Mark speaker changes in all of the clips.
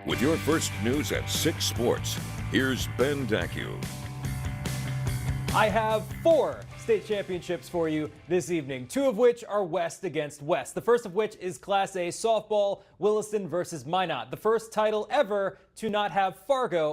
Speaker 1: With your first news at 6 Sports, here's Ben Dacu.
Speaker 2: I have 4 state championships for you this evening, 2 of which are West against West. The first of which is Class A softball, Williston versus Minot, the first title ever to not have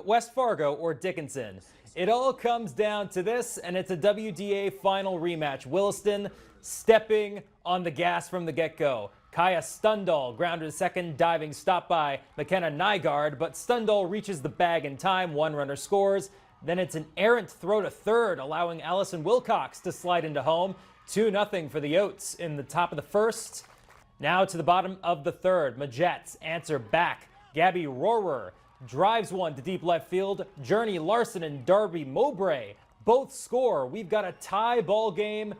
Speaker 2: West Fargo or Dickinson. It all comes down to this, and it's a WDA final rematch. Williston stepping on the gas from the get-go. Kaya Stundal grounded to second, diving stop by McKenna Nygaard, but Stundal reaches the bag in time. 1 runner scores. Then it's an errant throw to third, allowing Allison Wilcox to slide into home. 2-0 for the Oats in the top of the first. Now to the bottom of the third. Majets answer back. Gabby Rohrer drives one to deep left field. Journey Larson and Darby Mowbray both score. We've got a tie ball game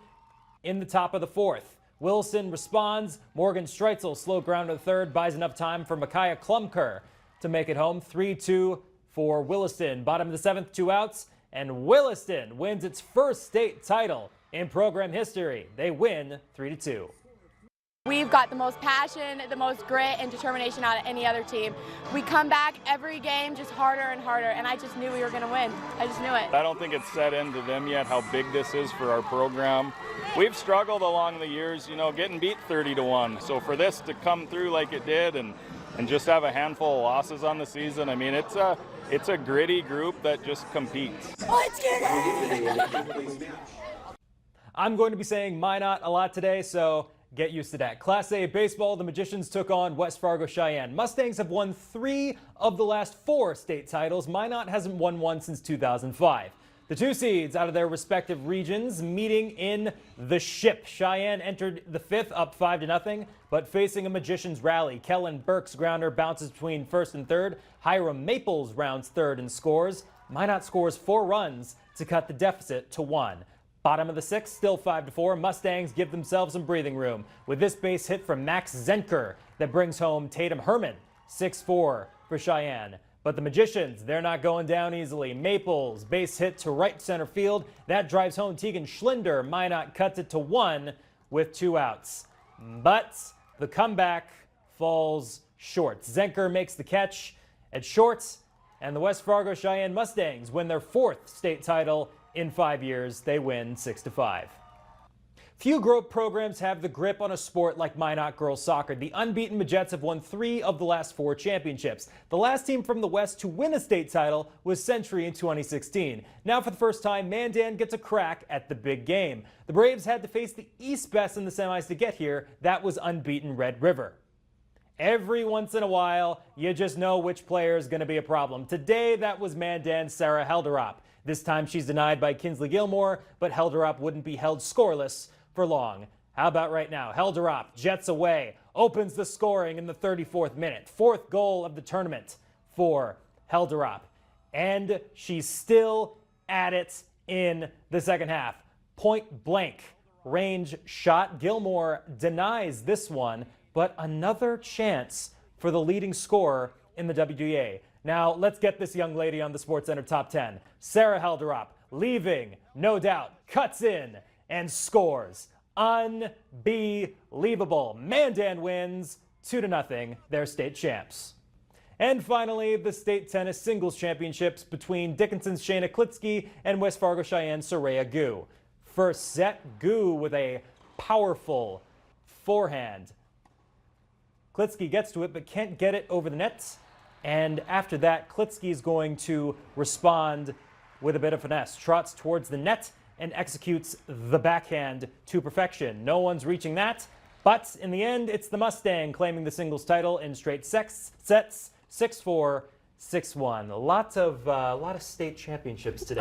Speaker 2: in the top of the fourth. Wilson responds. Morgan Streitzel slow ground to the third, buys enough time for Micaiah Klumker to make it home. 3-2 for Williston. Bottom of the seventh, 2 outs, and Williston wins its first state title in program history. They win 3-2.
Speaker 3: We've got the most passion, the most grit and determination out of any other team. We come back every game just harder and harder, and I just knew we were going to win. I just knew it.
Speaker 4: I don't think it's set into them yet how big this is for our program. We've struggled along the years, getting beat 30-1. So for this to come through like it did and just have a handful of losses on the season, I mean, it's a gritty group that just competes.
Speaker 3: Let's get it!
Speaker 2: I'm going to be saying Minot a lot today, so get used to that. Class A baseball, the Magicians took on West Fargo Cheyenne. Mustangs have won 3 of the last 4 state titles. Minot hasn't won one since 2005. The 2 seeds out of their respective regions meeting in the Ship. Cheyenne entered the 5th up 5-0, but facing a Magicians rally. Kellen Burke's grounder bounces between first and third. Hiram Maples rounds third and scores. Minot scores 4 runs to cut the deficit to 1. Bottom of the 6th, still 5-4. Mustangs give themselves some breathing room with this base hit from Max Zenker that brings home Tatum Herman. 6-4 for Cheyenne. But the Magicians, they're not going down easily. Maples, base hit to right center field. That drives home Tegan Schlinder. Minot cuts it to 1 with 2 outs. But the comeback falls short. Zenker makes the catch at short, and the West Fargo Cheyenne Mustangs win their 4th state title in 5 years. They win 6-5. Few growth programs have the grip on a sport like Minot girls soccer. The unbeaten Majets have won 3 of the last 4 championships. The last team from the West to win a state title was Century in 2016. Now for the first time, Mandan gets a crack at the big game. The Braves had to face the East Best in the semis to get here. That was unbeaten Red River. Every once in a while, you just know which player is going to be a problem. Today, that was Mandan's Sarah Helderop. This time she's denied by Kinsley Gilmore, but Helderop wouldn't be held scoreless for long. How about right now? Helderop jets away, opens the scoring in the 34th minute. 4th goal of the tournament for Helderop. And she's still at it in the second half. Point blank range shot. Gilmore denies this one, but another chance for the leading scorer in the WDA. Now, let's get this young lady on the SportsCenter Top 10. Sarah Helderop, leaving, no doubt, cuts in and scores. Unbelievable. Mandan wins 2-0. They're state champs. And finally, the state tennis singles championships between Dickinson's Shayna Klitsky and West Fargo Cheyenne's Soraya Gu. First set, Gu with a powerful forehand. Klitsky gets to it but can't get it over the net. And after that, Klitsky is going to respond with a bit of finesse. Trots towards the net and executes the backhand to perfection. No one's reaching that, but in the end, it's the Mustang claiming the singles title in straight sets, 6-4, 6-1. A lot of state championships today.